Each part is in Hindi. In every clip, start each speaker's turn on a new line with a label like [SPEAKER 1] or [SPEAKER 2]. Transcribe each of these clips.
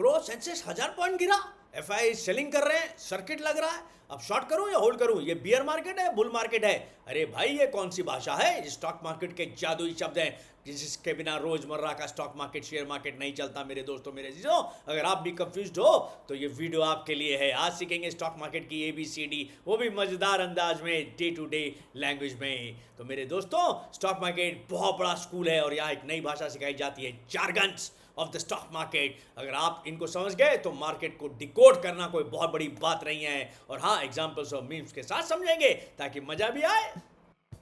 [SPEAKER 1] ब्रो सेंसेक्स 1000 पॉइंट गिरा, एफआई सेलिंग कर रहे हैं, सर्किट लग रहा है, अब शॉर्ट करूं या होल्ड करूं, ये बियर मार्केट है बुल मार्केट है? अरे भाई ये कौन सी भाषा है? स्टॉक मार्केट के जादुई शब्द हैं जिसके बिना रोजमर्रा का स्टॉक मार्केट शेयर मार्केट नहीं चलता मेरे दोस्तों मेरे चीजों। अगर आप भी कंफ्यूज्ड हो तो ये वीडियो आपके लिए है। आज सीखेंगे स्टॉक मार्केट की ABCD, वो भी मजेदार अंदाज में, डे टू डे लैंग्वेज में। तो मेरे दोस्तों स्टॉक मार्केट बहुत बड़ा स्कूल है और यहाँ एक नई भाषा सिखाई जाती है, jargons of the stock market. अगर आप इनको समझ गए तो मार्केट को डिकोड करना कोई बहुत बड़ी बात नहीं है। और हाँ, एग्जांपल्स और मीम्स के साथ समझेंगे ताकि मजा भी आए।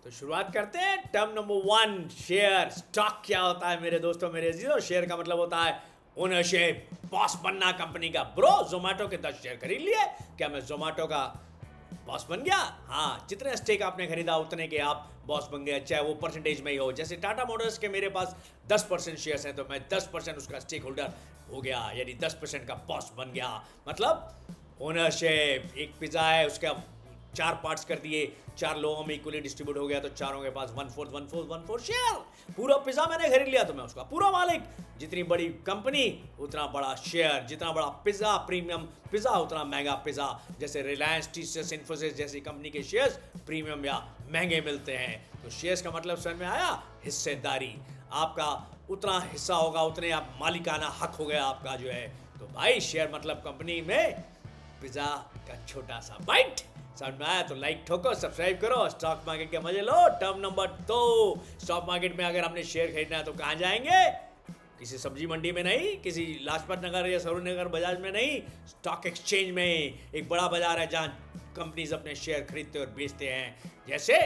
[SPEAKER 1] तो शुरुआत करते हैं। Term number 1, share. स्टॉक क्या होता है मेरे दोस्तों मेरे अजीजों? शेयर का मतलब होता है ओनरशिप, बॉस बनना कंपनी का। ब्रो जोमेटो के 10 शेयर खरीद लिए, क्या मैं जोमेटो का बॉस बन गया? हाँ, जितने स्टेक आपने खरीदा उतने के आप बॉस बन गए, चाहे वो परसेंटेज में ही हो। जैसे टाटा मोटर्स के मेरे पास 10% शेयर्स हैं तो मैं 10% उसका स्टेक होल्डर हो गया, यानी 10% का बॉस बन गया। मतलब ओनरशिप। एक पिज्जा है, उसका 4 पार्ट्स कर दिए, 4 लोगों में इक्वली डिस्ट्रीब्यूट हो गया तो चारों के पास 1/4 शेयर। पूरा पिज्जा मैंने खरीद लिया तो मैं उसका पूरा मालिक। जितनी बड़ी कंपनी उतना बड़ा शेयर, जितना बड़ा पिज्जा, प्रीमियम पिज्जा उतना महंगा पिज्जा। जैसे रिलायंस, टीसीएस, इन्फोसिस जैसी कंपनी के शेयर्स प्रीमियम या महंगे मिलते हैं। तो शेयर्स का मतलब समझ में आया? हिस्सेदारी। आपका उतना हिस्सा होगा उतने आप मालिकाना हक हो गया आपका जो है। तो भाई शेयर मतलब कंपनी में पिज्जा का छोटा सा बाइट। समझ में आया तो लाइक ठोको, सब्सक्राइब करो, स्टॉक मार्केट के मजे लो। टर्म नंबर 2, स्टॉक मार्केट में अगर हमने शेयर खरीदना है तो कहाँ जाएंगे? किसी सब्जी मंडी में नहीं, किसी लाजपत नगर या सरोज नगर बाजार में नहीं, स्टॉक एक्सचेंज में। एक बड़ा बाजार है जहाँ कंपनीज अपने शेयर खरीदते और बेचते हैं, जैसे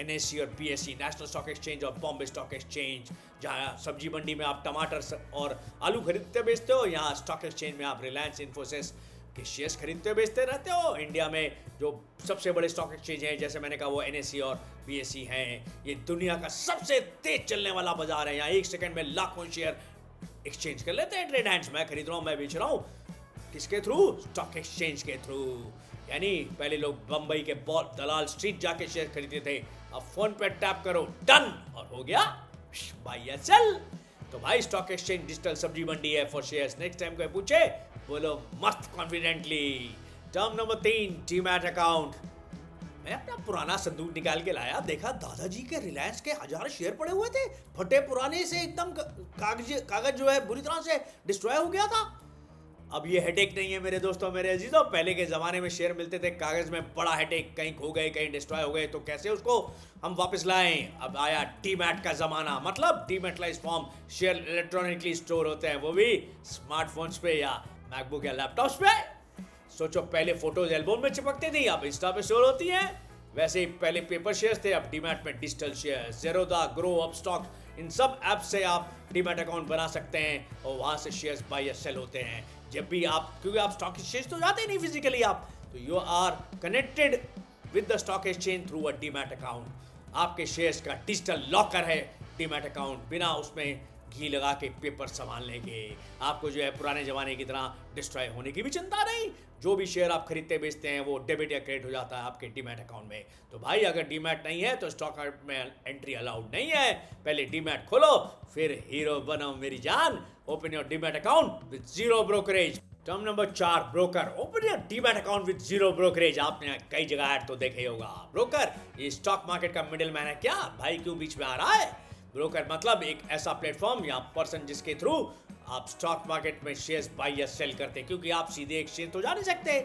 [SPEAKER 1] NSE और BSE, नेशनल स्टॉक एक्सचेंज और बॉम्बे स्टॉक एक्सचेंज। जहाँ सब्जी मंडी में आप टमाटर और आलू खरीदते बेचते हो, यहाँ स्टॉक एक्सचेंज में आप रिलायंस, इन्फोसिस के शेयर्स खरीदते बेचते रहते हो। इंडिया में जो सबसे बड़े स्टॉक एक्सचेंज हैं, जैसे मैंने कहा वो NSE और BSE हैं। ये दुनिया का सबसे तेज चलने वाला बाजार है। यहाँ 1 सेकंड में लाखों शेयर एक्सचेंज कर लेते हैं ट्रेड हैंड्स। मैं खरीद रहा हूँ, मैं बेच रहा हूँ, किसके थ्रू? स्टॉक एक्सचेंज के थ्रू। यानी पहले लोग बंबई के दलाल स्ट्रीट जाके शेयर खरीदते थे, अब फोन पे टैप करो, डन, और हो गया बाय या सेल। तो भाई स्टॉक एक्सचेंज डिजिटल सब्जी मंडी है फॉर शेयर्स। नेक्स्ट टाइम कोई पूछे बोलो मस्त confidently. Term number 3, demat account. मैं अपना पुराना संदूक निकाल के लाया, देखा दादाजी के रिलायंस के 1000 शेयर पड़े हुए थे, फटे पुराने से एकदम कागज जो है बुरी तरह से डिस्ट्रॉय हो गया था। अब ये हेडेक नहीं है मेरे दोस्तों मेरे अजीजों। पहले के ज़माने में शेयर मिलते थे कागज़ में, बड़ा हेडेक, कहीं खो गए कहीं डिस्ट्रॉय हो गए तो कैसे उसको हम वापस लाएं। अब आया डीमैट का ज़माना, मतलब डीमैटलाइज्ड फॉर्म, शेयर इलेक्ट्रॉनिकली स्टोर होते हैं, वो भी स्मार्टफोन्स पे या मैकबुक या लैपटॉप्स पे। सोचो पहले फोटोज एल्बम में चिपकती थी, अब इंस्टा पे स्टोर होती हैं। वैसे ही पहले पेपर शेयर्स थे, अब डीमैट में डिजिटल शेयर। ज़ेरोधा, ग्रो, अपस्टॉक, इन सब ऐप से आप डीमैट अकाउंट बना सकते हैं और वहाँ से शेयर्स बाय या सेल होते हैं। जब भी आप, क्योंकि आप स्टॉक एक्सचेंज तो जाते नहीं फिजिकली आप, तो you are connected with the stock exchange through a demat account. आपके शेयर्स का डिजिटल लॉकर है डीमैट अकाउंट, बिना उसमें घी लगा के पेपर संभालने के। आपको जो है पुराने ज़माने की तरह डिस्ट्रॉय होने की भी चिंता नहीं। जो भी शेयर आप खरीदते बेचते हैं वो डेबिट या क्रेडिट हो जाता है आपके डीमैट अकाउंट में। तो भाई अगर डीमैट नहीं है तो स्टॉक में एंट्री अलाउड नहीं है। पहले डीमैट खोलो फिर हीरो बनो मेरी जान। Open your demat account with 0 brokerage. Term number 4, broker. Open your demat account with 0 brokerage. आपने कई जगह ऐड तो देखे होगा। ब्रोकर ये स्टॉक मार्केट का मिडिल मैन है क्या? भाई क्यों बीच में आ रहा है? ब्रोकर मतलब एक ऐसा प्लेटफॉर्म या पर्सन जिसके थ्रू आप स्टॉक मार्केट में शेयर्स बाय या सेल करते हैं, क्योंकि आप सीधे एक्सचेंज तो जा नहीं सकते।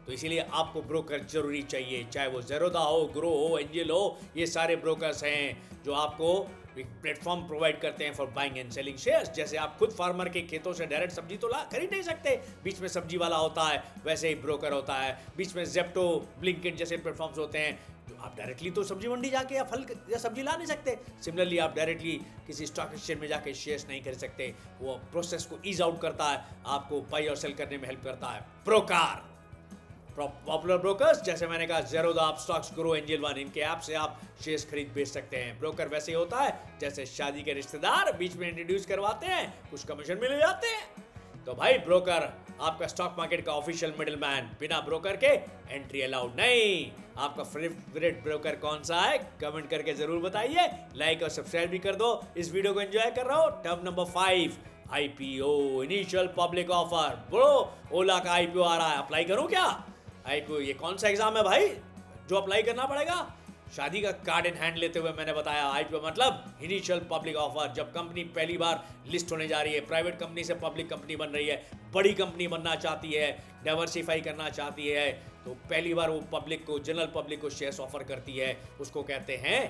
[SPEAKER 1] तो इसीलिए आपको ब्रोकर जरूरी चाहिए, चाहे वो ज़ेरोधा हो, ग्रो हो, एंजल हो। ये सारे ब्रोकर्स हैं जो आपको एक प्लेटफॉर्म प्रोवाइड करते हैं for buying and selling shares. जैसे आप खुद फार्मर के खेतों से डायरेक्ट सब्जी तो खरीद नहीं सकते, बीच में सब्जी वाला होता है, वैसे ही ब्रोकर होता है। बीच में ज़ेप्टो, ब्लिंकिट जैसे प्लेटफॉर्म्स होते हैं, तो आप डायरेक्टली तो सब्जी मंडी जाके या फल या सब्जी ला नहीं सकते। सिमिलरली आप डायरेक्टली किसी स्टॉक एक्सचेंज में जाके शेयर्स नहीं खरीद सकते। वो प्रोसेस को ईज आउट करता है, आपको बाय और सेल करने में हेल्प करता है ब्रोकर। पॉपुलर ब्रोकर्स जैसे मैंने कहा Zerodha, Upstox, grow, angel one, इनके ऐप से आप शेयर्स खरीद बेच सकते हैं। ब्रोकर वैसे ही होता है जैसे शादी के रिश्तेदार बीच में इंट्रोड्यूस करवाते हैं, कुछ कमीशन मिल जाते हैं। तो भाई ब्रोकर आपका स्टॉक मार्केट का ऑफिशियल मिडलमैन, बिना ब्रोकर के एंट्री अलाउड नहीं। आपका फेवरेट ब्रोकर कौन सा है कमेंट करके जरूर बताइए। लाइक और सब्सक्राइब भी कर दो। इस वीडियो को एंजॉय कर रहा हो। Term number 5, IPO, initial public offer. Bro, Ola का आईपीओ आ रहा है, अप्लाई करूं क्या? आईपीओ, ये कौन सा एग्जाम है भाई जो अप्लाई करना पड़ेगा? शादी का कार्ड इन हैंड लेते हुए मैंने बताया, आईपीओ मतलब इनिशियल पब्लिक ऑफर। जब कंपनी पहली बार लिस्ट होने जा रही है, प्राइवेट कंपनी से पब्लिक कंपनी बन रही है, बड़ी कंपनी बनना चाहती है, डाइवर्सिफाई करना चाहती है, तो पहली बार वो पब्लिक को, जनरल पब्लिक को शेयर्स ऑफर करती है, उसको कहते हैं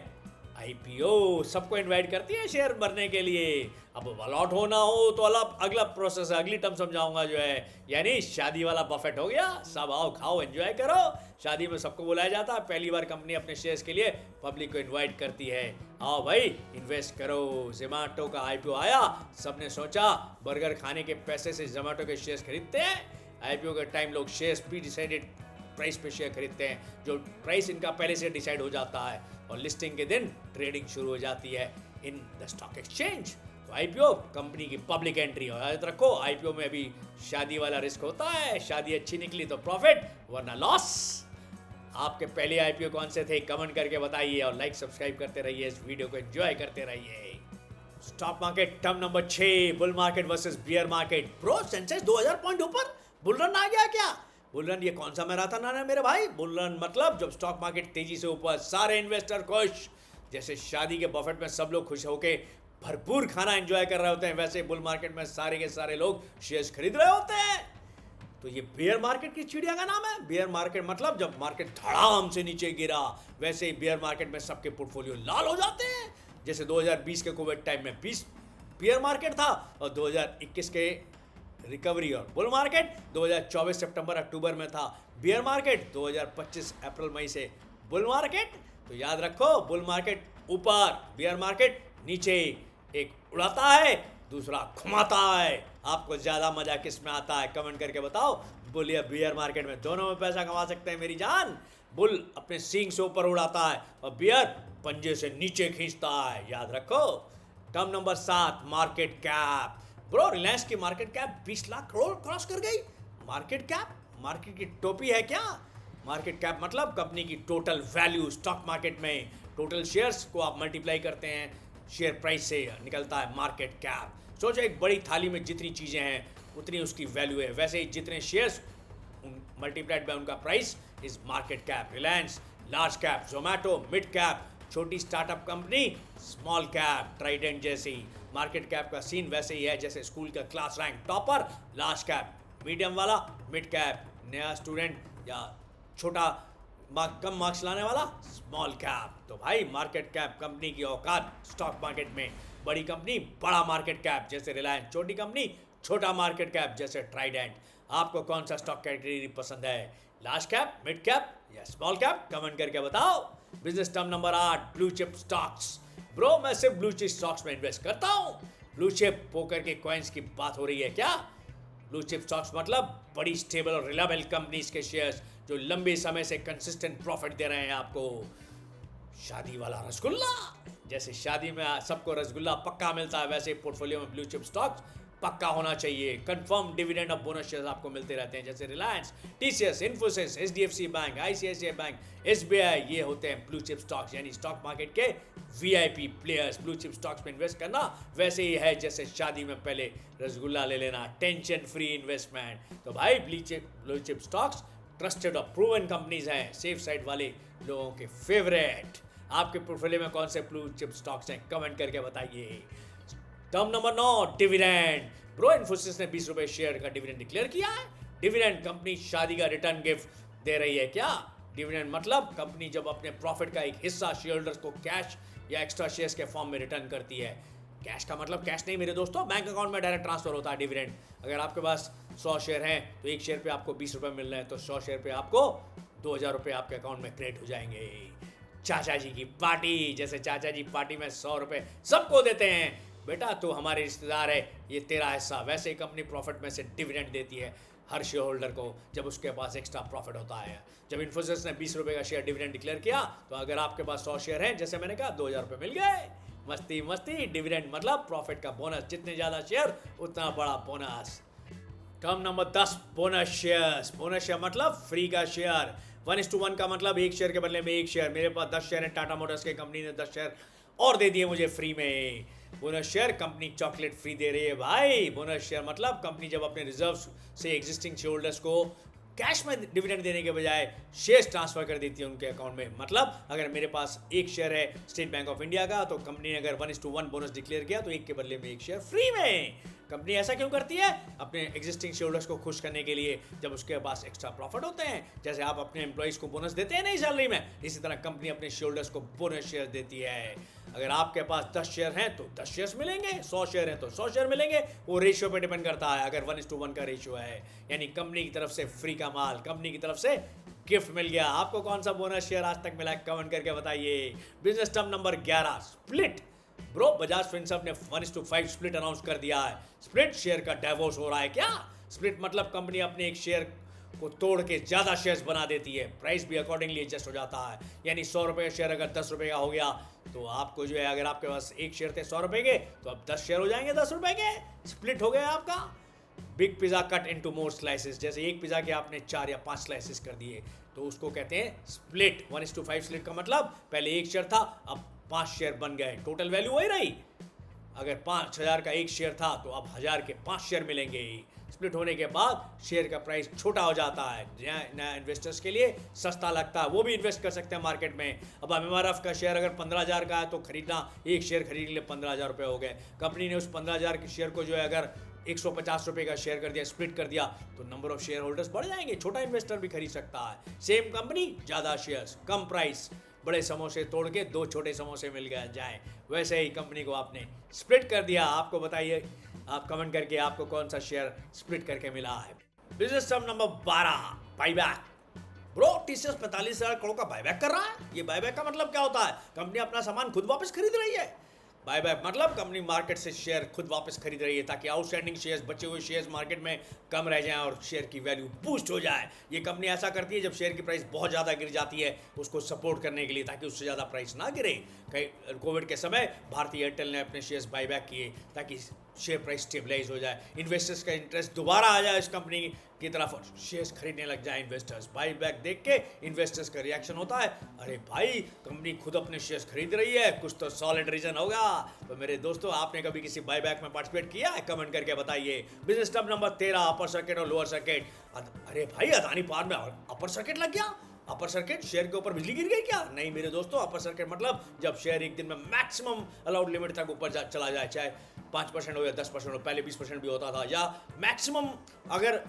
[SPEAKER 1] आईपीओ। सबको इनवाइट करती है शेयर भरने के लिए। अब अलॉट होना हो तो अगला प्रोसेस है, अगली टर्म समझाऊंगा जो है, यानी शादी वाला बफेट हो गया। सब आओ, खाओ, एंजॉय करो। शादी में सबको बुलाया जाता है, पहली बार कंपनी अपने शेयर्स के लिए पब्लिक को इनवाइट करती है, आओ भाई इन्वेस्ट करो। जोमैटो का आईपीओ आया, सबने सोचा बर्गर खाने के पैसे से जोमैटो के शेयर्स खरीदते हैं। आईपीओ के टाइम लोग शेयर्स प्री डिसाइडेड प्राइस पे शेयर खरीदते हैं, जो प्राइस इनका पहले से डिसाइड हो जाता है, और लिस्टिंग के दिन ट्रेडिंग शुरू हो जाती है इन द स्टॉक एक्सचेंज। तो आईपीओ कंपनी की पब्लिक एंट्री हो। याद रखो, आईपीओ में भी शादी वाला रिस्क होता है। शादी अच्छी निकली तो प्रॉफिट, वरना लॉस। आपके पहले आईपीओ कौन से थे, कमेंट करके बताइए, और लाइक सब्सक्राइब करते रहिए, इस वीडियो को एंजॉय करते रहिए। Stock market term number 6, bull market versus beer market. Pro Sensex 2000 point ऊपर, बुल रन आ गया क्या? बुल रन ये कौन सा मैराथन है मेरे भाई? बुल रन मतलब जब स्टॉक मार्केट तेजी से ऊपर, सारे इन्वेस्टर खुश। जैसे शादी के बफेट में सब लोग खुश होके भरपूर खाना एंजॉय कर रहे होते हैं, वैसे बुल मार्केट में सारे के सारे लोग शेयर्स खरीद रहे होते हैं। तो ये बियर मार्केट की चिड़िया का नाम है। बियर मार्केट मतलब जब मार्केट धड़ाम से नीचे गिरा, वैसे ही बियर मार्केट में सबके पोर्टफोलियो लाल हो जाते हैं। जैसे 2020 के कोविड टाइम में बियर मार्केट था, और 2021 के रिकवरी और बुल मार्केट 2024 सितंबर अक्टूबर में था बियर मार्केट, 2025 अप्रैल मई से बुल मार्केट। तो याद रखो, बुल मार्केट ऊपर, बियर मार्केट नीचे। एक उड़ाता है, दूसरा घुमाता है। आपको ज्यादा मजा किस में आता है, कमेंट करके बताओ। बुल या बियर मार्केट में, दोनों में पैसा कमा सकते हैं मेरी जान। बुल अपने सींग से ऊपर उड़ाता है, और बियर पंजे से नीचे खींचता है। याद रखो। Term number 7, market cap. Bro, Reliance की market cap 20 lakh crore cross कर गई। मार्केट कैप मार्केट की टोपी है क्या? मार्केट कैप मतलब कंपनी की टोटल वैल्यू स्टॉक मार्केट में। टोटल शेयर्स को आप मल्टीप्लाई करते हैं शेयर प्राइस से, निकलता है मार्केट कैप। सोचो, एक बड़ी थाली में जितनी चीज़ें हैं उतनी उसकी वैल्यू है, वैसे ही जितने शेयर्स मल्टीप्लाइड बाय उनका price is market cap. Reliance large cap, Zomato mid cap, छोटी startup company small cap, Trident जैसी। मार्केट कैप का सीन वैसे ही है जैसे स्कूल का class rank topper large cap, medium वाला मिड कैप, नया स्टूडेंट या छोटा कम मार्क्स लाने वाला स्मॉल कैप। तो भाई मार्केट कैप कंपनी की औकात स्टॉक मार्केट में। बड़ी कंपनी बड़ा मार्केट कैप जैसे रिलायंस, छोटी कंपनी छोटा मार्केट कैप जैसे ट्राइडेंट। आपको कौन सा स्टॉक कैटेगरी पसंद है, लार्ज कैप, मिड कैप या स्मॉल कैप? कमेंट करके बताओ। Business term number 8, blue chip stocks. Bro, मैं सिर्फ ब्लू चिप स्टॉक्स में इन्वेस्ट करता हूँ। ब्लू चिप पोकर के कॉइन्स की बात हो रही है क्या? ब्लू चिप स्टॉक्स मतलब बड़ी स्टेबल और रिलायबल कंपनीज के शेयर्स जो लंबे समय से कंसिस्टेंट प्रॉफिट दे रहे हैं आपको। शादी वाला रसगुल्ला, जैसे शादी में सबको रसगुल्ला पक्का मिलता है, वैसे पोर्टफोलियो में ब्लू चिप स्टॉक्स पक्का होना चाहिए। कंफर्म डिविडेंड और बोनस शेयर्स आपको मिलते रहते हैं, जैसे Reliance, TCS, Infosys, HDFC bank, ICICI bank, SBI. ये होते हैं ब्लू चिप स्टॉक्स, यानी स्टॉक मार्केट के VIP players. Blue chip stocks में इन्वेस्ट करना वैसे ही है जैसे शादी में पहले रसगुल्ला ले लेना, टेंशन फ्री इन्वेस्टमेंट। तो भाई ब्लू चिप स्टॉक्स ट्रस्टेड और प्रूवन कंपनीज हैं, सेफ साइड वाले लोगों के फेवरेट। आपके पोर्टफोलियो में कौन से ब्लू चिप स्टॉक्स हैं, कमेंट करके बताइए। Term number 9, dividend. Bro, Infosys ने 20 रुपए शेयर का डिविडेंड डिक्लेयर किया है। डिविडेंड कंपनी शादी का रिटर्न गिफ्ट दे रही है क्या? डिविडेंड मतलब कंपनी जब अपने प्रॉफिट का एक हिस्सा शेयर होल्डर्स को कैश या एक्स्ट्रा शेयर्स के फॉर्म में रिटर्न करती है। कैश का मतलब कैश नहीं मेरे दोस्तों, बैंक अकाउंट में डायरेक्ट ट्रांसफर होता है डिविडेंड। अगर आपके पास 100 शेयर हैं तो एक शेयर पे आपको 20 रुपए मिल रहे हैं, तो 100 शेयर पे आपको 2000 रुपये आपके अकाउंट में क्रेडिट हो जाएंगे। चाचा जी की पार्टी, जैसे चाचा जी पार्टी में 100 रुपये सबको देते हैं, बेटा तू हमारे रिश्तेदार है, ये तेरा हिस्सा। वैसे ही कंपनी प्रॉफिट में से डिविडेंड देती है हर शेयर होल्डर को जब उसके पास एक्स्ट्रा प्रॉफिट होता है। जब इन्फोसिस ने 20 रुपये का शेयर डिविडेंड डिक्लेयर किया, तो अगर आपके पास 100 शेयर हैं, जैसे मैंने कहा, 2000 रुपये मिल गए। मस्ती मस्ती। डिविडेंड मतलब प्रॉफिट का बोनस, जितने ज़्यादा शेयर उतना बड़ा bonus. Term number 10, bonus shares. Bonus share मतलब फ्री का शेयर। 1:1 का मतलब एक शेयर के बदले में एक शेयर। मेरे पास 10 शेयर है टाटा मोटर्स के, कंपनी ने 10 शेयर और दे दिए मुझे फ्री में। Bonus share company chocolate free दे रही है भाई। बोनस शेयर मतलब कंपनी जब अपने रिजर्व से एग्जिस्टिंग शेयर होल्डर्स को कैश में डिविडेंड देने के बजाय शेयर्स ट्रांसफर कर देती है उनके अकाउंट में। मतलब अगर मेरे पास एक शेयर है स्टेट बैंक ऑफ इंडिया का, तो कंपनी ने अगर 1:1 बोनस डिक्लेयर किया तो एक के बदले में एक शेयर फ्री में। कंपनी ऐसा क्यों करती है? अपने एग्जिस्टिंग शेयर होल्डर्स को खुश करने के लिए, जब उसके पास एक्स्ट्रा प्रॉफिट होते हैं। जैसे आप अपने एम्प्लॉइज को बोनस देते हैं नहीं सैलरी में, इसी तरह कंपनी अपने शेयर होल्डर्स को बोनस शेयर देती है। अगर आपके पास 10 शेयर हैं तो 10 शेयर्स मिलेंगे, 100 शेयर हैं तो 100 शेयर मिलेंगे। वो रेशियो पे डिपेंड करता है। अगर 1:1 का रेशियो है, यानी कंपनी की तरफ से फ्री का माल, कंपनी की तरफ से गिफ्ट मिल गया। आपको कौन सा बोनस शेयर आज तक मिला है, कमेंट करके बताइए। Business term number 11, split. Bro, Bajaj Finserv ने 1:5 स्प्लिट अनाउंस कर दिया है। स्प्लिट शेयर का डाइवोर्स हो रहा है क्या? स्प्लिट मतलब कंपनी अपने एक शेयर को तोड़ के ज्यादा शेयर्स बना देती है, प्राइस भी अकॉर्डिंगली एडजस्ट हो जाता है। यानी 100 रुपये का शेयर अगर 10 रुपये का हो गया, तो आपको जो है, अगर आपके पास एक शेयर थे 100 रुपये के, तो अब 10 शेयर हो जाएंगे 10 रुपये के। स्प्लिट हो गया आपका। Big pizza cut into more slices, जैसे एक पिज़्ज़ा के आपने 4 या 5 स्लाइसेस कर दिए, तो उसको कहते हैं स्प्लिट। 1:5 स्प्लिट का मतलब पहले एक शेयर था, अब 5 शेयर बन गए, टोटल वैल्यू वही रही। अगर 5,000 का एक शेयर था तो अब 1,000 के 5 शेयर मिलेंगे। स्प्लिट होने के बाद शेयर का प्राइस छोटा हो जाता है, नया इन्वेस्टर्स के लिए सस्ता लगता है, वो भी इन्वेस्ट कर सकते हैं मार्केट में। अब MMRF का शेयर अगर 15,000 का है तो खरीदना, एक शेयर खरीदने के लिए 15,000 रुपये हो गए। कंपनी ने उस 15,000 के शेयर को जो है अगर 150 रुपये का शेयर कर दिया, स्प्लिट कर दिया, तो नंबर ऑफ शेयर होल्डर्स बढ़ जाएंगे, छोटा इन्वेस्टर भी खरीद सकता है। सेम कंपनी, ज़्यादा शेयर्स, कम प्राइस, बड़े समोसे तोड़ के 2 छोटे समोसे मिल गए जाए, वैसे ही कंपनी को आपने स्प्लिट कर दिया। आपको बताइए, आप कमेंट करके आपको कौन सा शेयर स्प्लिट करके मिला है। Business term number 12, buyback. Bro, TCS 45,000 crore का बायबैक कर रहा है। ये बायबैक का मतलब क्या होता है? कंपनी अपना सामान खुद वापस खरीद रही है। बायबैक मतलब कंपनी मार्केट से शेयर खुद वापस खरीद रही है, ताकि आउटस्टैंडिंग शेयर्स, बचे हुए शेयर्स मार्केट में कम रह जाएं और शेयर की वैल्यू बूस्ट हो जाए। ये कंपनी ऐसा करती है जब शेयर की प्राइस बहुत ज़्यादा गिर जाती है, उसको सपोर्ट करने के लिए, ताकि उससे ज़्यादा प्राइस ना गिरे। कई कोविड के समय भारतीय एयरटेल ने अपने शेयर्स बायबैक किए ताकि शेयर प्राइस स्टेबलाइज हो जाए, इन्वेस्टर्स का इंटरेस्ट दोबारा आ जाए इस कंपनी की तरफ, शेयर्स खरीदने लग जाए इन्वेस्टर्स। बाईबैक देख के इन्वेस्टर्स का रिएक्शन होता है, अरे भाई कंपनी खुद अपने शेयर्स खरीद रही है, कुछ तो सॉलिड रीजन होगा। तो मेरे दोस्तों, आपने कभी किसी बाईबैक में पार्टिसिपेट किया है? कमेंट करके बताइए। Business term number 13, upper circuit और लोअर सर्किट। अरे भाई, अदानी पावर में अपर सर्किट लग गया। अपर सर्किट, शेयर के ऊपर बिजली गिर गई क्या? नहीं मेरे दोस्तों, अपर सर्किट मतलब जब शेयर एक दिन में मैक्सिमम अलाउड लिमिट तक ऊपर चला जाए, चाहे 5% हो या 10% हो, पहले 20% भी होता था, या मैक्सिमम अगर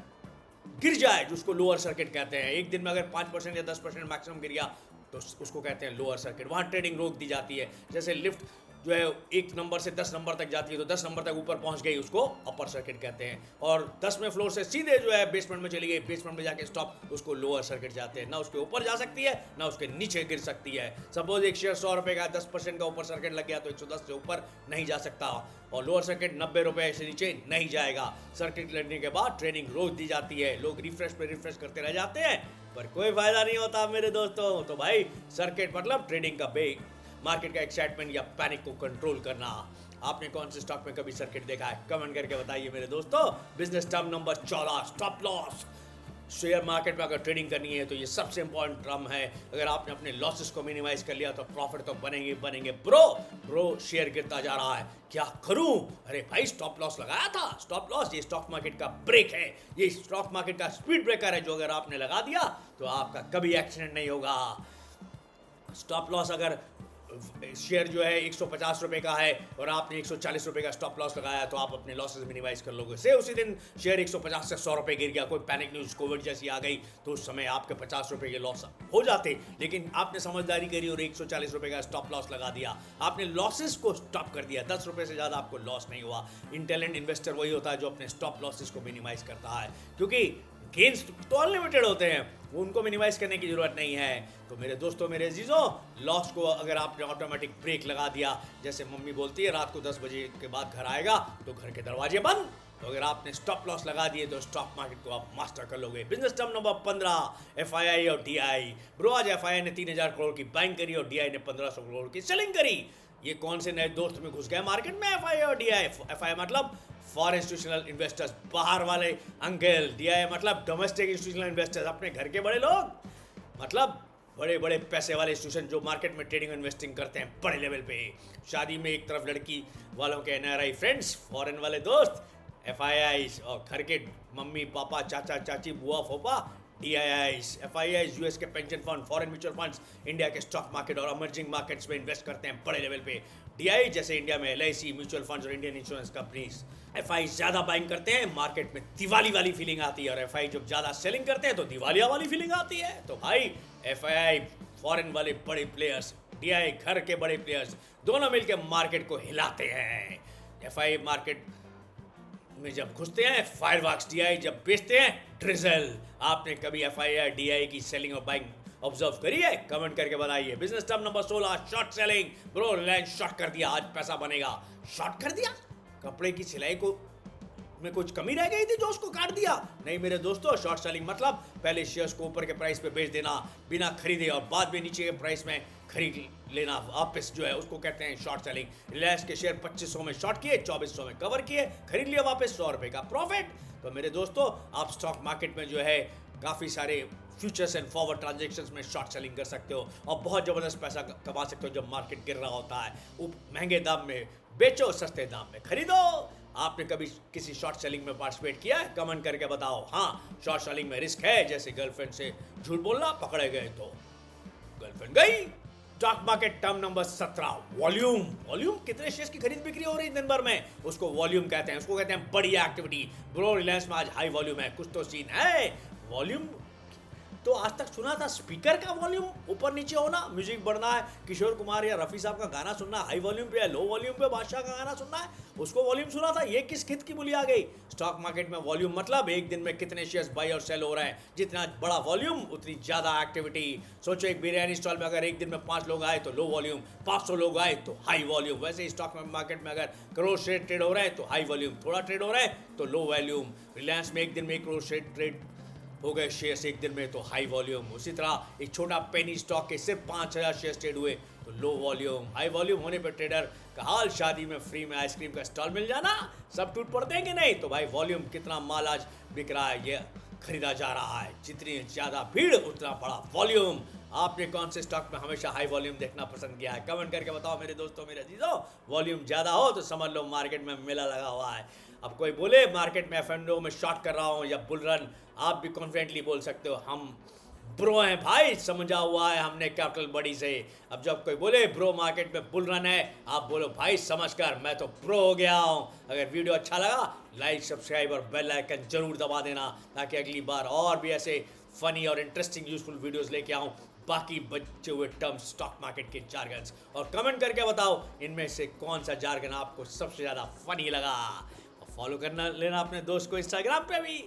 [SPEAKER 1] गिर जाए, जिसको लोअर सर्किट कहते हैं। एक दिन में अगर 5% या 10% मैक्सिमम गिर गया तो उसको कहते हैं लोअर सर्किट। वहाँ ट्रेडिंग रोक दी जाती है। जैसे लिफ्ट जो है 1 नंबर से 10 नंबर तक जाती है, तो 10 नंबर तक ऊपर पहुंच गई, उसको अपर सर्किट कहते हैं। और 10वें फ्लोर से सीधे जो है बेसमेंट में चली गई, बेसमेंट में जाके स्टॉप, उसको लोअर सर्किट जाते हैं। ना उसके ऊपर जा सकती है, ना उसके नीचे गिर सकती है। सपोज एक शेयर 100 रुपये का, 10% का ऊपर सर्किट लग गया तो 110 से ऊपर नहीं जा सकता, और लोअर सर्किट 90 रुपये से नीचे नहीं जाएगा। सर्किट लगने के बाद ट्रेडिंग रोक दी जाती है, लोग रिफ्रेश पे रिफ्रेश करते रह जाते हैं, पर कोई फायदा नहीं होता मेरे दोस्तों। तो भाई, सर्किट मतलब ट्रेडिंग का बेग, मार्केट का एक्साइटमेंट या पैनिक को कंट्रोल करना। आपने कौन से स्टॉक में कभी सर्किट देखा है? कमेंट करके बताइए मेरे दोस्तों। Business term number 14, stop loss. Share market में अगर ट्रेडिंग करनी है तो ये सबसे इंपॉर्टेंट टर्म है। अगर आपने अपने लॉसेस को मिनिमाइज कर लिया तो प्रॉफिट तो बनेंगे बनेंगे। ब्रो शेयर गिरता जा रहा है, क्या करूं? अरे भाई, स्टॉप लॉस लगाया था। स्टॉप लॉस ये स्टॉक मार्केट का ब्रेक है, ये स्टॉक मार्केट का स्पीड ब्रेकर है, जो अगर आपने लगा दिया तो आपका कभी एक्सीडेंट नहीं होगा। स्टॉप लॉस अगर शेयर जो है 150 रुपये का है और आपने 140 रुपये का स्टॉप लॉस लगाया, तो आप अपने लॉसेस मिनिमाइज कर लोगे। से उसी दिन शेयर 150 से 100 रुपये गिर गया, कोई पैनिक न्यूज कोविड जैसी आ गई, तो उस समय आपके 50 रुपये के लॉस हो जाते। लेकिन आपने समझदारी करी और 140 रुपये का स्टॉप लॉस लगा दिया, आपने लॉसेस को स्टॉप कर दिया। 10 रुपये से ज़्यादा आपको लॉस नहीं हुआ। इंटेलिजेंट इन्वेस्टर वही होता है जो अपने स्टॉप लॉसेस को मिनिमाइज करता है, क्योंकि गेन्स तो अनलिमिटेड होते हैं, वो उनको मिनिमाइज करने की जरूरत नहीं है। तो मेरे दोस्तों, मेरे अजीजों, लॉस को अगर आपने ऑटोमेटिक ब्रेक लगा दिया, जैसे मम्मी बोलती है रात को 10 बजे के बाद घर आएगा तो घर के दरवाजे बंद, तो अगर आपने स्टॉप लॉस लगा दिए तो स्टॉक मार्केट को आप मास्टर कर लोगे। बिजनेस टर्म नंबर 15, FII और DI। ब्रो, आज FII ने 3,000 करोड़ की बाइंग करी और DI ने 1,500 करोड़ की सेलिंग करी। ये कौन से नए दोस्त में घुस गए मार्केट में? FII और DI। FII मतलब फॉर इंस्टीट्यूशनल इन्वेस्टर्स, बाहर वाले अंकल। DI मतलब डोमेस्टिक इंस्टीट्यूशनल इन्वेस्टर्स, अपने घर के बड़े लोग। मतलब बड़े बड़े पैसे वाले इंस्टीट्यूशन जो मार्केट में ट्रेडिंग इन्वेस्टिंग करते हैं बड़े लेवल पे। शादी में एक तरफ लड़की वालों के एनआरआई फ्रेंड्स, फॉरेन वाले दोस्त, एफआईआईज, और घर के मम्मी पापा चाचा चाची बुआ फोपा डीआईआईज। एफआईआईज यूएस के pension fund, foreign mutual funds India के स्टॉक मार्केट और इमर्जिंग मार्केट्स में इन्वेस्ट करते हैं बड़े लेवल पे। डीआई जैसे इंडिया में एलआईसी, म्यूचुअल फंड्स और इंडियन इंश्योरेंस कंपनीज। एफआई ज्यादा बाइंग करते हैं, मार्केट में दिवाली वाली फीलिंग आती है, और एफआई जब ज्यादा सेलिंग करते हैं तो दिवालिया वाली फीलिंग आती है। तो भाई एफआई फॉरेन वाले बड़े प्लेयर्स, डीआई घर के बड़े प्लेयर्स, दोनों मिलकर मार्केट को हिलाते हैं। एफआई मार्केट में जब घुसते हैं फायरवर्क्स, डीआई जब बेचते हैं ड्रिजल। आपने कभी एफआई डीआई की सेलिंग और बाइंग ऑब्जर्व करी है? कमेंट करके बताइए। Business term number 16, short selling. Bro Reliance short कर दिया, आज पैसा बनेगा। शॉर्ट कर दिया? कपड़े की सिलाई को में कुछ कमी रह गई थी जो उसको काट दिया? नहीं मेरे दोस्तों, शॉर्ट सेलिंग मतलब पहले शेयर्स को ऊपर के प्राइस पे बेच देना बिना खरीदे, और बाद में नीचे के प्राइस में खरीद लेना वापस, जो है उसको कहते हैं शॉर्ट सेलिंग। रिलायंस के शेयर 2500 में शॉर्ट किए, 2400 में कवर किए, खरीद लिया वापस, 100 रुपए का प्रॉफिट। तो मेरे दोस्तों, आप स्टॉक मार्केट में जो है काफ़ी सारे फ्यूचर्स एंड फॉरवर्ड ट्रांजेक्शन्स में शॉर्ट सेलिंग कर सकते हो, और बहुत ज़बरदस्त पैसा कमा सकते हो जब मार्केट गिर रहा होता है। महंगे दाम में बेचो, सस्ते दाम में खरीदो। आपने कभी किसी शॉर्ट सेलिंग में पार्टिसिपेट किया है? कमेंट करके बताओ। हाँ, शॉर्ट सेलिंग में रिस्क है, जैसे गर्लफ्रेंड से झूठ बोलना, पकड़े गए तो गर्लफ्रेंड गई। Stock market term number 17, volume. Volume, कितने शेयर्स की खरीद बिक्री हो रही है दिन भर में, उसको वॉल्यूम कहते हैं। उसको कहते हैं बड़ी एक्टिविटी। ब्रो रिलायंस में आज हाई वॉल्यूम है, कुछ तो सीन है। वॉल्यूम तो आज तक सुना था स्पीकर का वॉल्यूम ऊपर नीचे होना, म्यूजिक बढ़ना है, किशोर कुमार या रफी साहब का गाना सुनना हाई वॉल्यूम पे है, लो वॉल्यूम पे बादशाह का गाना सुनना है, उसको वॉल्यूम सुना था। ये किस खित की बोली आ गई? स्टॉक मार्केट में वॉल्यूम मतलब एक दिन में कितने शेयर्स बाई और सेल हो रहे हैं। जितना बड़ा वॉल्यूम उतनी ज्यादा एक्टिविटी। सोचो एक बिरयानी स्टॉल में अगर एक दिन में 5 लोग आए तो लो वॉल्यूम, 500 लोग आए तो हाई वॉल्यूम। वैसे ही स्टॉक मार्केट में अगर करोड़ शेयर ट्रेड हो रहे हैं तो हाई वॉल्यूम, थोड़ा ट्रेड हो रहा है तो लो वॉल्यूम। रिलायंस में एक दिन में 1 करोड़ शेयर ट्रेड हो गए शेयर्स एक दिन में तो हाई वॉल्यूम। उसी तरह एक छोटा पेनी स्टॉक के सिर्फ 5000 शेयर्स ट्रेड हुए तो लो वॉल्यूम। हाई वॉल्यूम होने पर ट्रेडर का हाल, शादी में फ्री में आइसक्रीम का स्टॉल मिल जाना, सब टूट पड़ते हैं कि नहीं? तो भाई वॉल्यूम, कितना माल आज बिक रहा है, ये खरीदा जा रहा है, जितनी ज़्यादा भीड़ उतना बड़ा वॉल्यूम। आपने कौन से स्टॉक में हमेशा हाई वॉल्यूम देखना पसंद किया है? कमेंट करके बताओ मेरे दोस्तों, मेरे अजीजों। वॉल्यूम ज़्यादा हो तो समझ लो मार्केट में मेला लगा हुआ है। अब कोई बोले मार्केट में एफएनओ में शॉर्ट कर रहा हूँ या बुल रन, आप भी कॉन्फिडेंटली बोल सकते हो हम ब्रो हैं भाई, समझा हुआ है हमने कैपिटल बड़ी से। अब जब कोई बोले ब्रो मार्केट में बुल रन है, आप बोलो भाई समझ कर मैं तो प्रो हो गया हूँ। अगर वीडियो अच्छा लगा लाइक, सब्सक्राइब और बेल आइकन जरूर दबा देना, ताकि अगली बार और भी ऐसे फनी और इंटरेस्टिंग यूजफुल वीडियोस लेके आऊँ। बाकी बचे हुए टर्म्स स्टॉक मार्केट के जार्गन्स, और कमेंट करके बताओ इनमें से कौन सा जार्गन आपको सबसे ज़्यादा फनी लगा। और फॉलो करना लेना अपने दोस्त को इंस्टाग्राम पे भी।